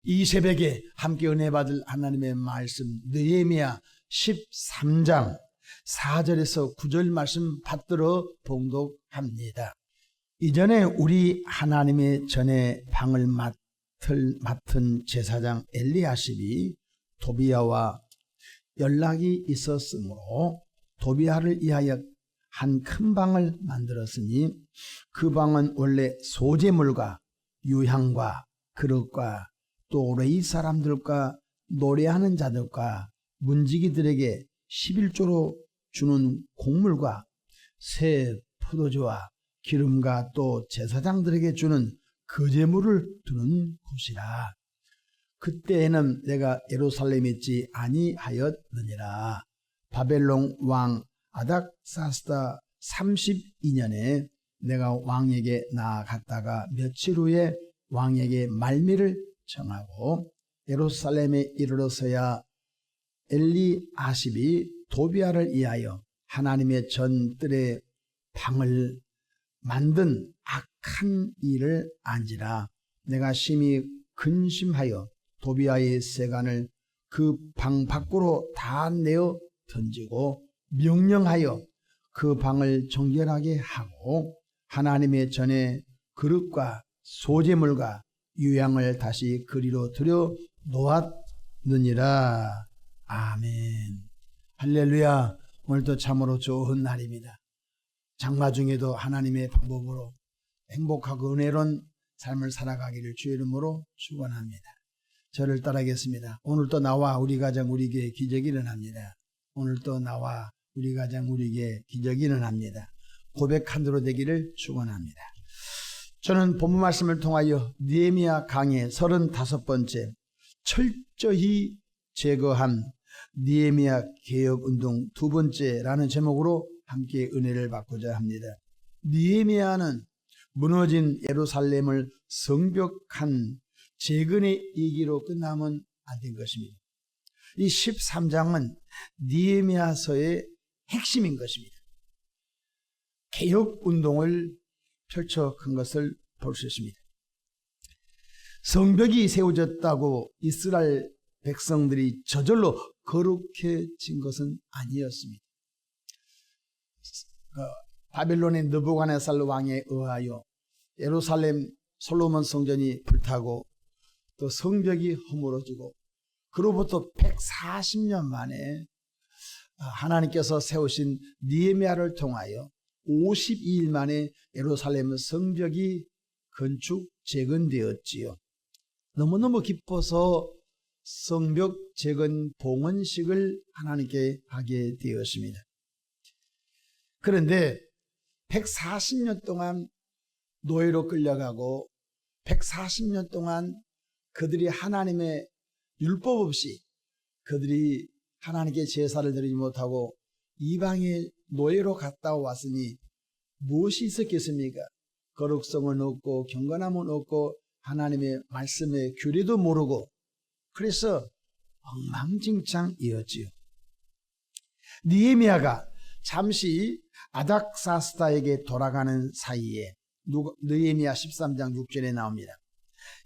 이 새벽에 함께 은혜 받을 하나님의 말씀 느헤미야 13장 4절에서 9절 말씀 받들어 봉독합니다. 이전에 우리 하나님의 전에 방을 맡은 제사장 엘리야십이 도비야와 연락이 있었으므로 도비야를 위하여 한 큰 방을 만들었으니 그 방은 원래 소재물과 유향과 그릇과 또 레위 사람들과 노래하는 자들과 문지기들에게 11조로 주는 곡물과 새 포도주와 기름과 또 제사장들에게 주는 거제물을 두는 곳이라. 그때에는 내가 예루살렘에 있지 아니하였느니라. 바벨론 왕 아닥사스다 32년에 내가 왕에게 나아갔다가 며칠 후에 왕에게 말미를 정하고 예루살렘에 이르러서야 엘리아십이 도비야를 위하여 하나님의 전뜰에 방을 만든 악한 일을 안지라. 내가 심히 근심하여 도비야의 세간을 그 방 밖으로 다 내어 던지고 명령하여 그 방을 정결하게 하고 하나님의 전에 그릇과 소재물과 유향을 다시 그리로 들여 놓았느니라. 아멘. 할렐루야. 오늘도 참으로 좋은 날입니다. 장마 중에도 하나님의 방법으로 행복하고 은혜로운 삶을 살아가기를 주의 이름으로 축원합니다. 저를 따라하겠습니다. 오늘도 나와 우리 가정 우리에게 기적이 일어납니다. 오늘도 나와 우리 가정 우리에게 기적이 일어납니다. 고백한 대로 되기를 축원합니다. 저는 본문 말씀을 통하여 느헤미야 강의 35번째 철저히 제거한 느헤미야 개혁운동 2번째라는 제목으로 함께 은혜를 받고자 합니다. 느헤미야는 무너진 예루살렘을 성벽한 재건의 얘기로 끝나면 안 된 것입니다. 이 13장은 느헤미야서의 핵심인 것입니다. 개혁운동을 펼쳐간 것을 볼 수 있습니다. 성벽이 세워졌다고 이스라엘 백성들이 저절로 거룩해진 것은 아니었습니다. 바벨론의 느부갓네살 왕에 의하여 예루살렘 솔로몬 성전이 불타고 또 성벽이 허물어지고 그로부터 140년 만에 하나님께서 세우신 느헤미야를 통하여 52일 만에 예루살렘 성벽이 건축 재건되었지요. 너무너무 기뻐서 성벽 재건 봉헌식을 하나님께 하게 되었습니다. 그런데 140년 동안 노예로 끌려가고 140년 동안 그들이 하나님의 율법 없이 그들이 하나님께 제사를 드리지 못하고 이방의 노예로 갔다 왔으니 무엇이 있었겠습니까? 거룩성은 없고 경건함은 없고 하나님의 말씀의 규례도 모르고 그래서 엉망진창이었지요. 느헤미야가 잠시 아닥사스다에게 돌아가는 사이에 느헤미야 13장 6절에 나옵니다.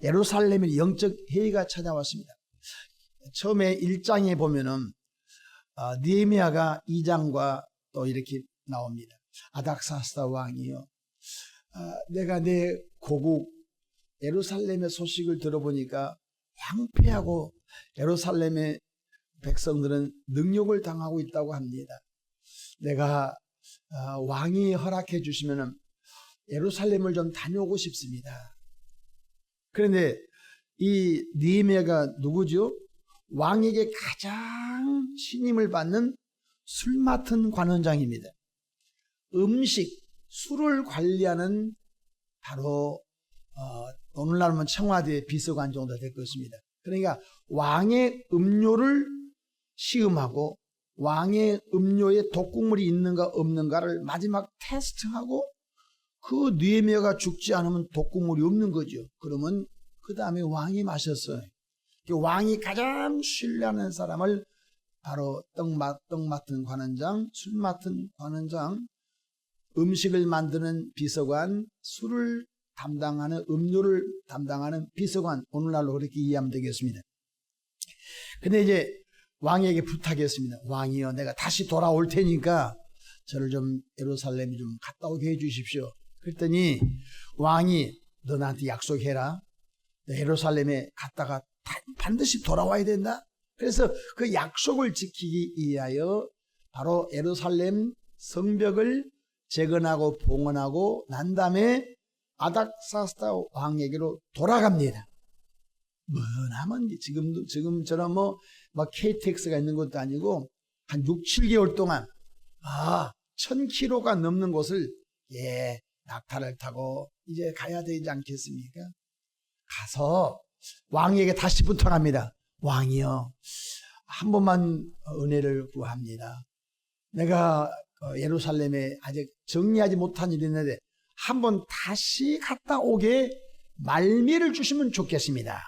예루살렘에 영적 해이가 찾아왔습니다. 처음에 1장에 보면은 느헤미야가 2장과 또 이렇게 나옵니다. 아닥사스다 왕이요, 내가 내 고국 예루살렘의 소식을 들어보니까 황폐하고 예루살렘의 백성들은 능욕을 당하고 있다고 합니다. 내가 왕이 허락해 주시면 예루살렘을 좀 다녀오고 싶습니다. 그런데 이 느헤미야가 누구죠? 왕에게 가장 신임을 받는 술 맡은 관원장입니다. 음식, 술을 관리하는 바로 오늘날 하면 청와대 비서관 정도 될 것입니다. 그러니까 왕의 음료를 시음하고 왕의 음료에 독국물이 있는가 없는가를 마지막 테스트하고 그 느헤미야가 죽지 않으면 독국물이 없는 거죠. 그러면 그 다음에 왕이 마셨어요. 왕이 가장 신뢰하는 사람을 바로 떡 맡은 관원장, 술 맡은 관원장, 음식을 만드는 비서관, 술을 담당하는 음료를 담당하는 비서관, 오늘날로 그렇게 이해하면 되겠습니다. 근데 이제 왕에게 부탁했습니다. 왕이여, 내가 다시 돌아올 테니까 저를 좀 예루살렘에 좀 갔다 오게 해주십시오. 그랬더니 왕이 너 나한테 약속해라. 너 예루살렘에 갔다가 반드시 돌아와야 된다. 그래서 그 약속을 지키기 위하여 바로 예루살렘 성벽을 재건하고 봉헌하고 난 다음에 아닥사스다 왕에게로 돌아갑니다. 뭐나면 지금처럼 막 KTX가 있는 것도 아니고 한 6, 7개월 동안 1000km가 넘는 곳을 낙타를 타고 이제 가야 되지 않겠습니까? 가서 왕에게 다시 부탁합니다. 왕이여, 한 번만 은혜를 구합니다. 내가 예루살렘에 아직 정리하지 못한 일이 있는데 한번 다시 갔다 오게 말미를 주시면 좋겠습니다.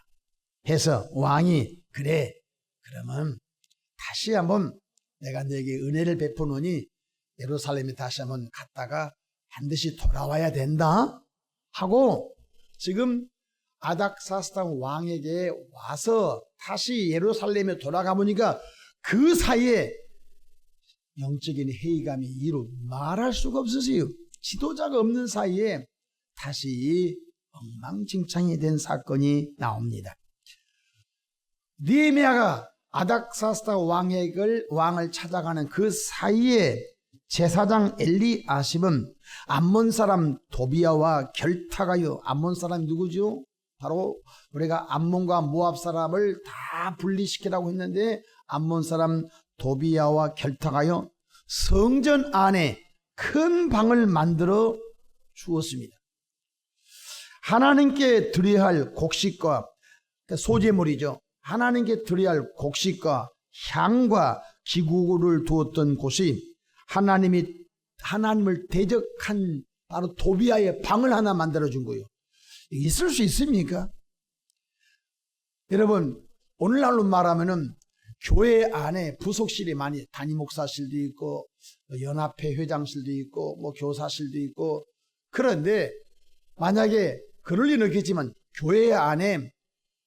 해서 왕이 그래, 그러면 다시 한번 내가 너에게 은혜를 베푸노니 예루살렘에 다시 한번 갔다가 반드시 돌아와야 된다 하고 지금 아닥사스다 왕에게 와서 다시 예루살렘에 돌아가 보니까 그 사이에 영적인 회의감이 이루 말할 수가 없으세요. 지도자가 없는 사이에 다시 엉망진창이 된 사건이 나옵니다. 느헤미야가 아닥사스다 왕을 찾아가는 그 사이에 제사장 엘리아십은 암몬 사람 도비야와 결탁하여, 암몬 사람이 누구죠? 바로 우리가 암몬과 모압 사람을 다 분리시키라고 했는데 암몬 사람 도비야와 결탁하여 성전 안에 큰 방을 만들어 주었습니다. 하나님께 드려야 할 곡식과 소제물이죠. 하나님께 드려야 할 곡식과 향과 기구를 두었던 곳이 하나님을 대적한 바로 도비야의 방을 하나 만들어 준 거예요. 있을 수 있습니까? 여러분, 오늘날로 말하면은 교회 안에 부속실이 많이, 담임 목사실도 있고 연합회 회장실도 있고 뭐 교사실도 있고, 그런데 만약에 그럴 리는 없겠지만 교회 안에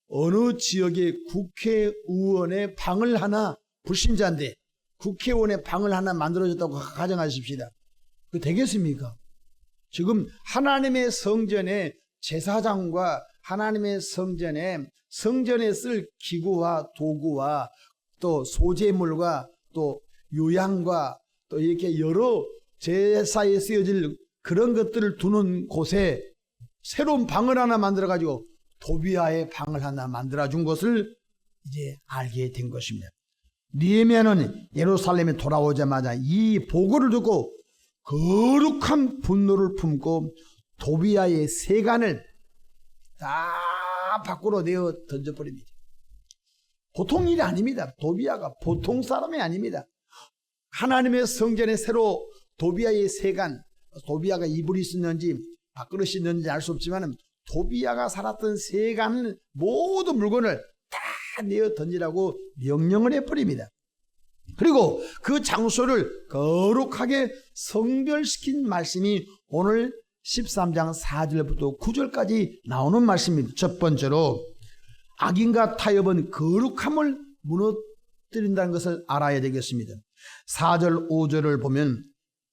어느 지역의 국회의원의 방을 하나, 불신자인데 국회의원의 방을 하나 만들어줬다고 가정하십시다. 그 되겠습니까? 지금 하나님의 성전에 제사장과 하나님의 성전에 쓸 기구와 도구와 또 소재물과 또 유향과 또 이렇게 여러 제사에 쓰여질 그런 것들을 두는 곳에 새로운 방을 하나 만들어 가지고 도비야의 방을 하나 만들어 준 것을 이제 알게 된 것입니다. 느헤미야는 예루살렘에 돌아오자마자 이 보고를 듣고 거룩한 분노를 품고 도비야의 세간을 다 밖으로 내어 던져버립니다. 보통 일이 아닙니다. 도비야가 보통 사람이 아닙니다. 하나님의 성전에 새로 도비야의 세간, 도비야가 이불이 있었는지 밥그릇이 있는지 알 수 없지만 도비야가 살았던 세간 모든 물건을 다 내어 던지라고 명령을 해버립니다. 그리고 그 장소를 거룩하게 성별시킨 말씀이 오늘 13장 4절부터 9절까지 나오는 말씀입니다. 첫 번째로 악인과 타협은 거룩함을 무너뜨린다는 것을 알아야 되겠습니다. 4절 5절을 보면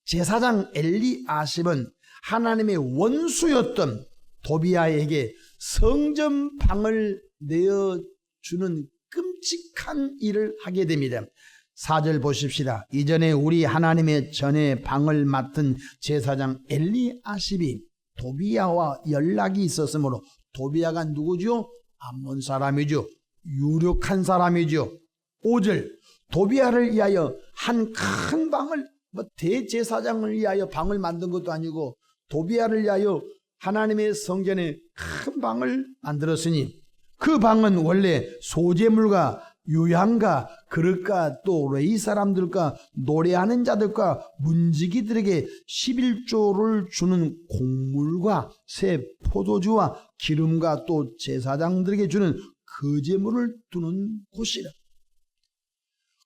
제사장 엘리아십은 하나님의 원수였던 도비야에게 성전방을 내어주는 끔찍한 일을 하게 됩니다. 4절 보십시다. 이전에 우리 하나님의 전에 방을 맡은 제사장 엘리아십이 도비야와 연락이 있었으므로, 도비야가 누구죠? 암몬 사람이죠. 유력한 사람이죠. 5절 도비야를 위하여 한 큰 방을, 대제사장을 위하여 방을 만든 것도 아니고 도비야를 위하여 하나님의 성전에 큰 방을 만들었으니 그 방은 원래 소재물과 유향과 그릇과 또 레위 사람들과 노래하는 자들과 문지기들에게 11조를 주는 곡물과 새 포도주와 기름과 또 제사장들에게 주는 거제물을 두는 곳이라.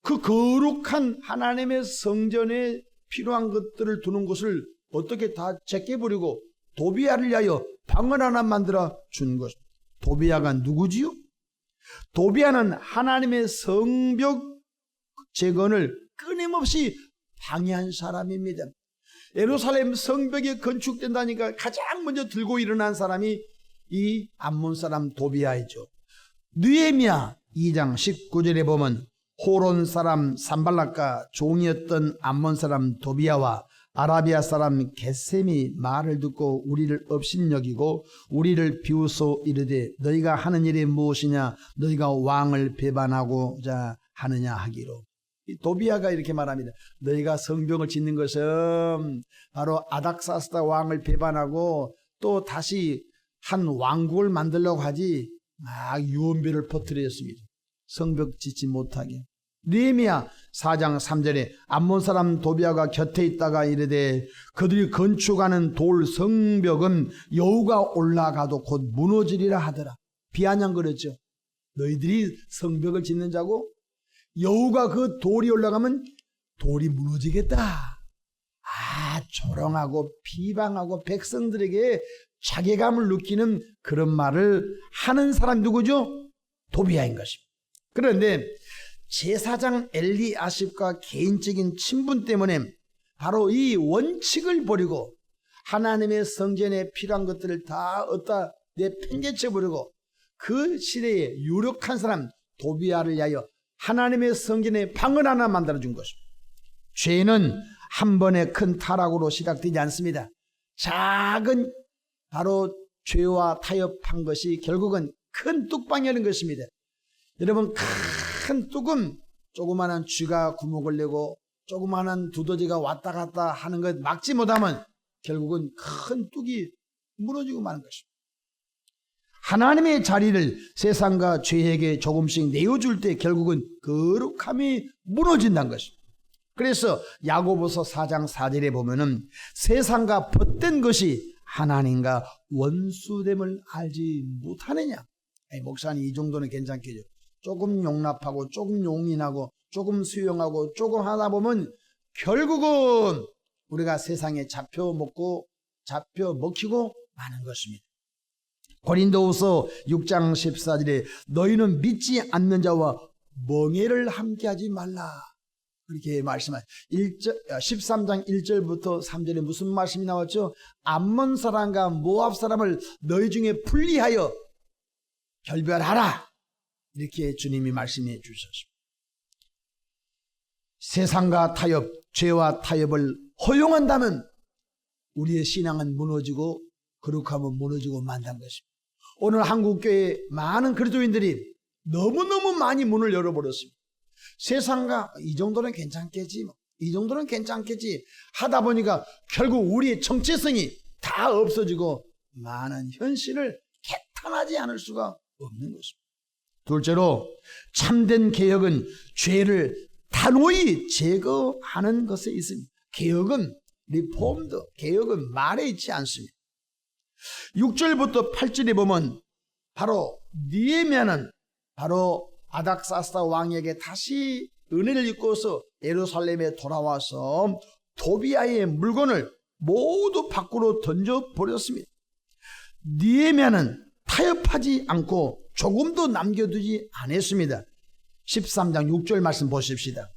그 거룩한 하나님의 성전에 필요한 것들을 두는 곳을 어떻게 다 제껴버리고 도비야를 위하여 방을 하나 만들어 준 것. 도비아가 누구지요? 도비아는 하나님의 성벽 재건을 끊임없이 방해한 사람입니다. 예루살렘 성벽이 건축된다니까 가장 먼저 들고 일어난 사람이 이 암몬 사람 도비아이죠. 느헤미야 2장 19절에 보면 호론 사람 산발락과 종이었던 암몬 사람 도비아와 아라비아 사람 겟셈이 말을 듣고 우리를 업신여기고 우리를 비웃어 이르되 너희가 하는 일이 무엇이냐 너희가 왕을 배반하고자 하느냐 하기로. 도비아가 이렇게 말합니다. 너희가 성벽을 짓는 것은 바로 아닥사스다 왕을 배반하고 또 다시 한 왕국을 만들려고 하지 막 유언비를 퍼뜨렸습니다. 성벽 짓지 못하게. 느헤미야 4장 3절에 암몬 사람 도비아가 곁에 있다가 이르되 그들이 건축하는 돌 성벽은 여우가 올라가도 곧 무너지리라 하더라. 비아냥거렸죠. 너희들이 성벽을 짓는 자고 여우가 그 돌이 올라가면 돌이 무너지겠다. 조롱하고 비방하고 백성들에게 자괴감을 느끼는 그런 말을 하는 사람 누구죠? 도비아인 것입니다. 그런데 제사장 엘리아십과 개인적인 친분 때문에 바로 이 원칙을 버리고 하나님의 성전에 필요한 것들을 다 얻다 내팽개쳐 버리고 그 시대에 유력한 사람 도비아를 위하여 하나님의 성전에 방을 하나 만들어준 것입니다. 죄는 한 번의 큰 타락으로 시작되지 않습니다. 작은 바로 죄와 타협한 것이 결국은 큰 뚝방이 하는 것입니다. 여러분 큰 뚝은 조그마한 쥐가 구멍을 내고 조그마한 두더지가 왔다 갔다 하는 것 막지 못하면 결국은 큰 뚝이 무너지고 마는 것입니다. 하나님의 자리를 세상과 죄에게 조금씩 내어줄 때 결국은 거룩함이 무너진다는 것입니다. 그래서 야고보서 4장 4절에 보면은 세상과 벗된 것이 하나님과 원수됨을 알지 못하느냐. 목사님 이 정도는 괜찮겠죠. 조금 용납하고 조금 용인하고 조금 수용하고 조금 하다 보면 결국은 우리가 세상에 잡혀 먹히고 마는 것입니다. 고린도후서 6장 14절에 너희는 믿지 않는 자와 멍해를 함께하지 말라. 그렇게 말씀하죠. 13장 1절부터 3절에 무슨 말씀이 나왔죠? 암몬 사람과 모압 사람을 너희 중에 분리하여 결별하라. 이렇게 주님이 말씀해 주셨습니다. 세상과 타협, 죄와 타협을 허용한다면 우리의 신앙은 무너지고 거룩함은 무너지고 만다는 것입니다. 오늘 한국교회 많은 그리스도인들이 너무너무 많이 문을 열어버렸습니다. 세상과 이 정도는 괜찮겠지, 이 정도는 괜찮겠지 하다 보니까 결국 우리의 정체성이 다 없어지고 많은 현실을 개탄하지 않을 수가 없는 것입니다. 둘째로 참된 개혁은 죄를 단호히 제거하는 것에 있습니다. 개혁은 리폼드, 개혁은 말에 있지 않습니다. 6절부터 8절에 보면 바로 느헤미야는 바로 아닥사스다 왕에게 다시 은혜를 입고서 예루살렘에 돌아와서 도비아의 물건을 모두 밖으로 던져버렸습니다. 느헤미야는 타협하지 않고 조금도 남겨두지 않았습니다. 13장 6절 말씀 보십시다.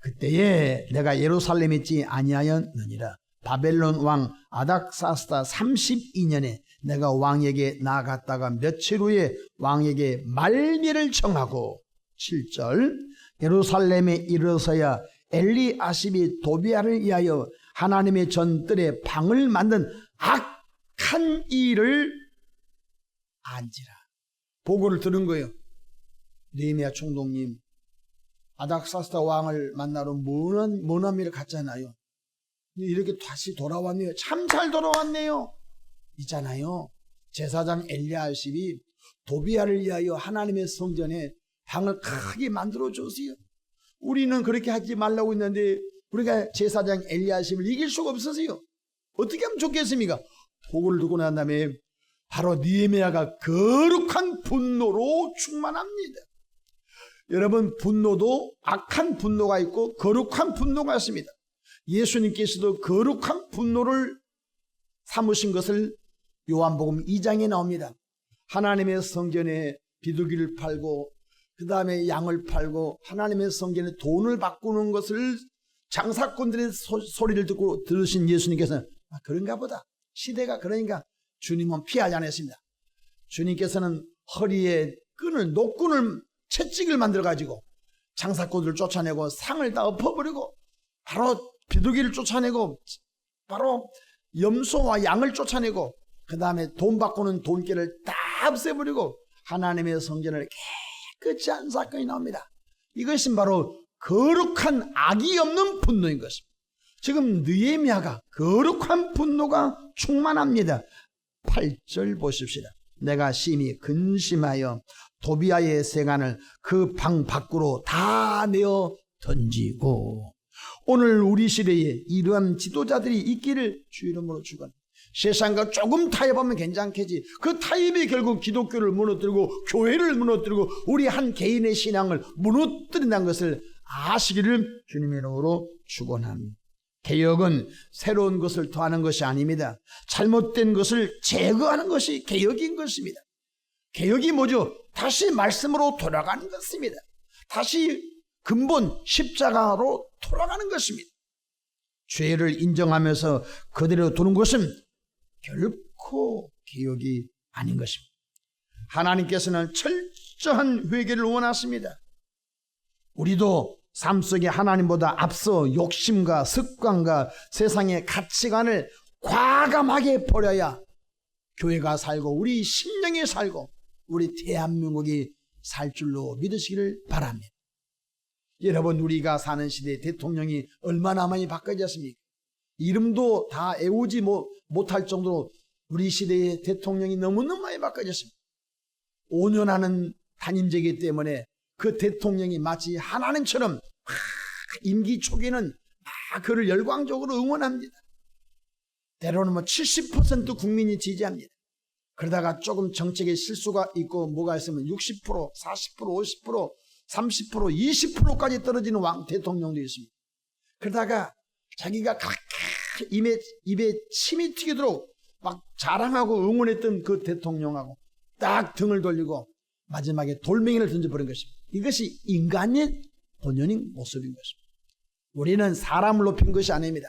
그때에 내가 예루살렘에 있지 아니하였느니라. 바벨론 왕 아닥사스다 32년에 내가 왕에게 나아갔다가 며칠 후에 왕에게 말미를 청하고 7절 예루살렘에 이르러서야 엘리아십이 도비아를 위하여 하나님의 전뜰에 방을 만든 악한 일을 안지라. 보고를 들은 거예요. 느헤미야 총독님, 아닥사스다 왕을 만나러 머나미를 갔잖아요. 이렇게 다시 돌아왔네요. 참 잘 돌아왔네요. 있잖아요. 제사장 엘리아십이 도비아를 위하여 하나님의 성전에 방을 크게 만들어 주세요. 우리는 그렇게 하지 말라고 했는데 우리가 제사장 엘리아십을 이길 수가 없어서요. 어떻게 하면 좋겠습니까? 보고를 듣고 난 다음에 바로 느헤미야가 거룩한 분노로 충만합니다. 여러분, 분노도 악한 분노가 있고 거룩한 분노가 있습니다. 예수님께서도 거룩한 분노를 삼으신 것을 요한복음 2장에 나옵니다. 하나님의 성전에 비둘기를 팔고 그 다음에 양을 팔고 하나님의 성전에 돈을 바꾸는 것을 장사꾼들의 소리를 듣고 들으신 예수님께서는 그런가 보다. 시대가 그러니까 주님은 피하지 않았습니다. 주님께서는 허리에 노끈을 채찍을 만들어 가지고 장사꾼들을 쫓아내고 상을 다 엎어버리고 바로 비둘기를 쫓아내고 바로 염소와 양을 쫓아내고 그 다음에 돈 바꾸는 돈깨를 다 없애버리고 하나님의 성전을 깨끗이 한 사건이 나옵니다. 이것이 바로 거룩한 악이 없는 분노인 것입니다. 지금 느헤미야가 거룩한 분노가 충만합니다. 8절 보십시다. 내가 심히 근심하여 도비아의 세간을 그 방 밖으로 다 내어 던지고. 오늘 우리 시대에 이러한 지도자들이 있기를 주 이름으로 축원합니다. 세상과 조금 타협하면 괜찮겠지. 그 타협이 결국 기독교를 무너뜨리고 교회를 무너뜨리고 우리 한 개인의 신앙을 무너뜨린다는 것을 아시기를 주님의 이름으로 축원합니다. 개혁은 새로운 것을 더하는 것이 아닙니다. 잘못된 것을 제거하는 것이 개혁인 것입니다. 개혁이 뭐죠? 다시 말씀으로 돌아가는 것입니다. 다시 근본 십자가로 돌아가는 것입니다. 죄를 인정하면서 그대로 두는 것은 결코 개혁이 아닌 것입니다. 하나님께서는 철저한 회개를 원하십니다. 우리도 삶 속에 하나님보다 앞서 욕심과 습관과 세상의 가치관을 과감하게 버려야 교회가 살고 우리 심령이 살고 우리 대한민국이 살 줄로 믿으시기를 바랍니다. 여러분, 우리가 사는 시대의 대통령이 얼마나 많이 바꿔졌습니까? 이름도 다 애우지 못할 정도로 우리 시대의 대통령이 너무너무 많이 바꿔졌습니다. 5년 하는 단임제이기 때문에 그 대통령이 마치 하나님처럼 임기 초기에는 그를 열광적으로 응원합니다. 때로는 70% 국민이 지지합니다. 그러다가 조금 정책에 실수가 있고 뭐가 있으면 60%, 40%, 50%, 30%, 20%까지 떨어지는 대통령도 있습니다. 그러다가 자기가 입에 침이 튀기도록 막 자랑하고 응원했던 그 대통령하고 딱 등을 돌리고 마지막에 돌멩이를 던져버린 것입니다. 이것이 인간의 본연인 모습인 것입니다. 우리는 사람을 높인 것이 아닙니다.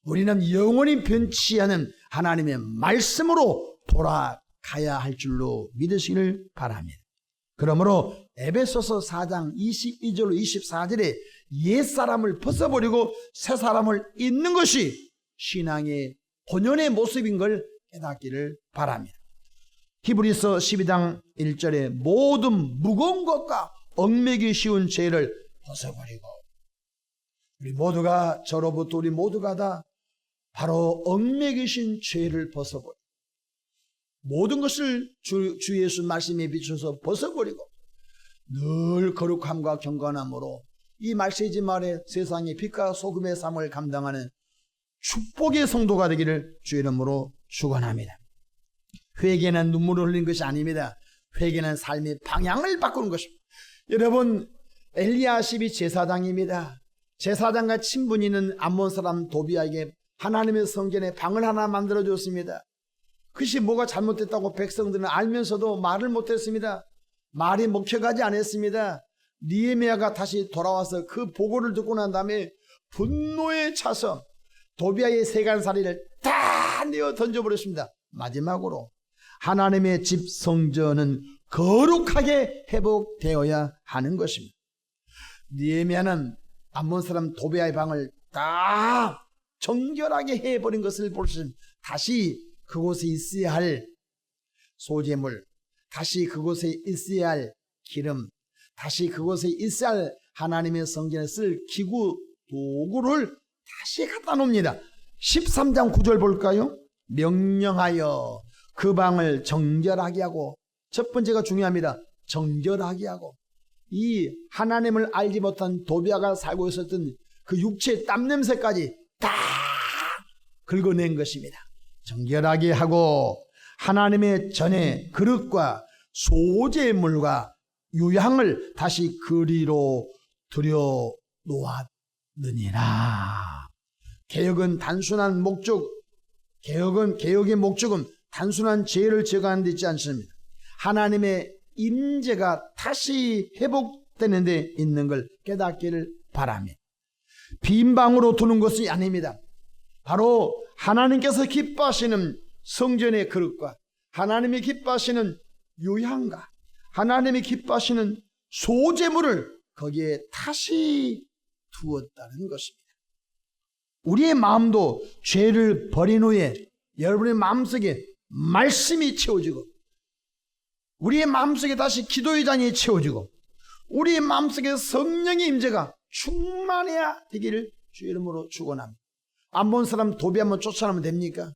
우리는 영원히 변치 않은 하나님의 말씀으로 돌아가야 할 줄로 믿으시기를 바랍니다. 그러므로 에베소서 4장 22절로 24절에 옛사람을 벗어버리고 새사람을 잇는 것이 신앙의 본연의 모습인 걸 깨닫기를 바랍니다. 히브리서 12장 1절에 모든 무거운 것과 얽매기 쉬운 죄를 벗어버리고, 우리 모두가 저로부터 우리 모두가 다 바로 얽매기신 죄를 벗어버리고 모든 것을 주 예수 말씀에 비춰서 벗어버리고 늘 거룩함과 경건함으로 이 말세지 말에 세상의 빛과 소금의 삶을 감당하는 축복의 성도가 되기를 주 이름으로 축원합니다. 회개는 눈물을 흘리는 것이 아닙니다. 회개는 삶의 방향을 바꾸는 것입니다. 여러분, 엘리야십이 제사장입니다. 제사장과 친분이 있는 암몬 사람 도비아에게 하나님의 성전에 방을 하나 만들어 줬습니다. 그것이 뭐가 잘못됐다고 백성들은 알면서도 말을 못했습니다. 말이 먹혀가지 않았습니다. 느헤미야가 다시 돌아와서 그 보고를 듣고 난 다음에 분노에 차서 도비아의 세간살이를 다 내어 던져버렸습니다. 마지막으로 하나님의 집 성전은 거룩하게 회복되어야 하는 것입니다. 느헤미야는 암몬 사람 도비아의 방을 다 정결하게 해버린 것을 볼 수 있습니다. 다시 그곳에 있어야 할 소재물, 다시 그곳에 있어야 할 기름, 다시 그곳에 있어야 할 하나님의 성전에 쓸 기구, 도구를 다시 갖다 놓습니다. 13장 9절 볼까요? 명령하여 그 방을 정결하게 하고, 첫 번째가 중요합니다. 정결하게 하고, 이 하나님을 알지 못한 도비아가 살고 있었던 그 육체의 땀 냄새까지 다 긁어낸 것입니다. 정결하게 하고 하나님의 전에 그릇과 소재물과 유향을 다시 그리로 들여 놓았느니라. 개혁은 단순한 목적, 개혁의 목적은 단순한 죄를 제거하는 데 있지 않습니다. 하나님의 임재가 다시 회복되는 데 있는 걸 깨닫기를 바랍니다. 빈 방으로 두는 것이 아닙니다. 바로 하나님께서 기뻐하시는 성전의 그릇과 하나님이 기뻐하시는 유향과 하나님이 기뻐하시는 소재물을 거기에 다시 두었다는 것입니다. 우리의 마음도 죄를 버린 후에 여러분의 마음속에 말씀이 채워지고 우리의 마음속에 다시 기도의 잔이 채워지고 우리의 마음속에 성령의 임재가 충만해야 되기를 주의 이름으로 축원합니다. 안 본 사람 도비 한번 쫓아내면 됩니까?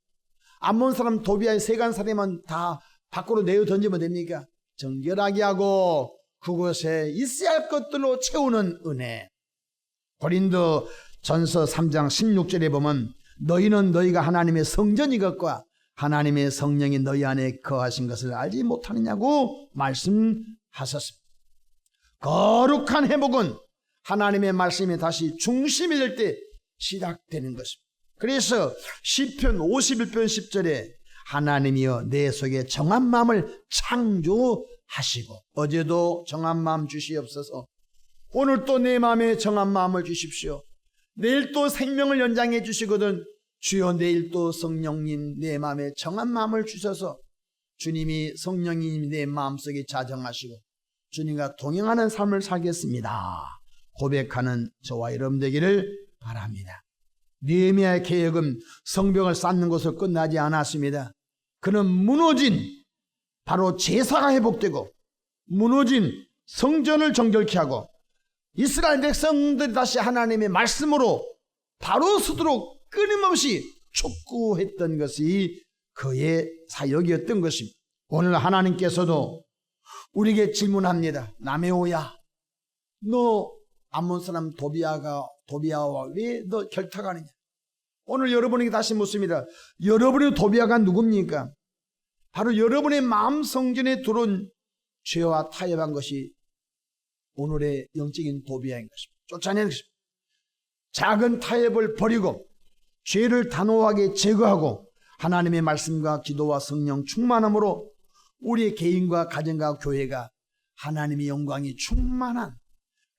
안 본 사람 도비아의 세간살이만 다 밖으로 내어 던지면 됩니까? 정결하게 하고 그곳에 있어야 할 것들로 채우는 은혜. 고린도 전서 3장 16절에 보면 너희는 너희가 하나님의 성전이 것과 하나님의 성령이 너희 안에 거하신 것을 알지 못하느냐고 말씀하셨습니다. 거룩한 회복은 하나님의 말씀이 다시 중심이 될 때 시작되는 것입니다. 그래서 시편 51편 10절에 하나님이여 내 속에 정한 마음을 창조하시고 어제도 정한 마음 주시옵소서 오늘 또 내 마음에 정한 마음을 주십시오. 내일 또 생명을 연장해 주시거든 주여 내일 또 성령님 내 마음에 정한 마음을 주셔서 주님이 성령님 내 마음속에 자정하시고 주님과 동행하는 삶을 살겠습니다 고백하는 저와 여러분 되기를 바랍니다. 느헤미야의 계획은 성벽을 쌓는 것으로 끝나지 않았습니다. 그는 무너진 바로 제사가 회복되고 무너진 성전을 정결케 하고 이스라엘 백성들이 다시 하나님의 말씀으로 바로 서도록 끊임없이 촉구했던 것이 그의 사역이었던 것입니다. 오늘 하나님께서도 우리에게 질문합니다. 나메오야 너 암몬 사람 도비아와 왜 너 결탁하느냐? 오늘 여러분에게 다시 묻습니다. 여러분의 도비아가 누굽니까? 바로 여러분의 마음 성전에 들어온 죄와 타협한 것이 오늘의 영적인 도비아인 것입니다. 쫓아내는 것입니다. 작은 타협을 버리고 죄를 단호하게 제거하고 하나님의 말씀과 기도와 성령 충만함으로 우리의 개인과 가정과 교회가 하나님의 영광이 충만한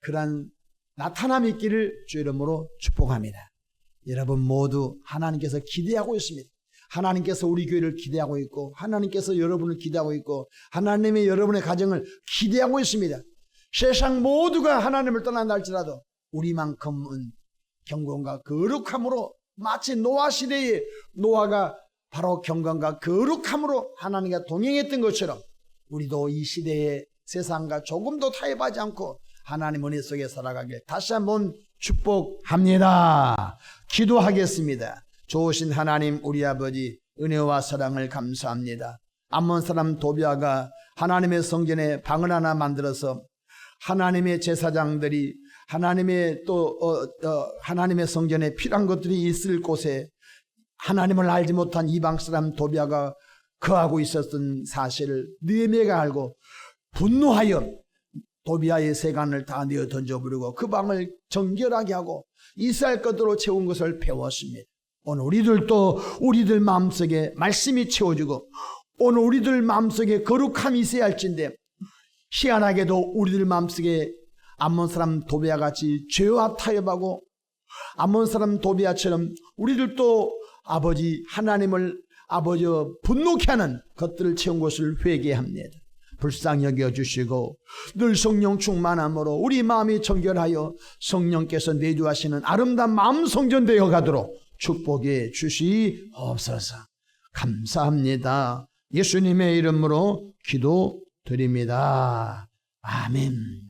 그러한 나타남이 있기를 주 이름으로 축복합니다. 여러분 모두 하나님께서 기대하고 있습니다. 하나님께서 우리 교회를 기대하고 있고 하나님께서 여러분을 기대하고 있고 하나님의 여러분의 가정을 기대하고 있습니다. 세상 모두가 하나님을 떠난다 할지라도 우리만큼은 경건과 거룩함으로 마치 노아 시대에 노아가 바로 경건과 거룩함으로 하나님과 동행했던 것처럼 우리도 이 시대의 세상과 조금도 타협하지 않고 하나님 은혜 속에 살아가길 다시 한번 축복합니다. 기도하겠습니다. 좋으신 하나님 우리 아버지 은혜와 사랑을 감사합니다. 암몬 사람 도비아가 하나님의 성전에 방을 하나 만들어서 하나님의 제사장들이 하나님의 하나님의 성전에 필요한 것들이 있을 곳에 하나님을 알지 못한 이방 사람 도비아가 거하고 있었던 사실을 느헤미야가 알고 분노하여 도비아의 세간을 다 내어 던져버리고 그 방을 정결하게 하고 이스라엘 것으로 채운 것을 배웠습니다. 오늘 우리들도 우리들 마음속에 말씀이 채워지고 오늘 우리들 마음속에 거룩함이 있어야 할진데 희한하게도 우리들 마음속에 암몬 사람 도비아 같이 죄와 타협하고 암몬 사람 도비아처럼 우리들도 아버지 하나님을 아버지 분노케 하는 것들을 채운 것을 회개합니다. 불쌍히 여겨주시고 늘 성령 충만함으로 우리 마음이 정결하여 성령께서 내주하시는 아름다운 마음 성전되어 가도록 축복해 주시옵소서. 감사합니다. 예수님의 이름으로 기도드립니다. 아멘.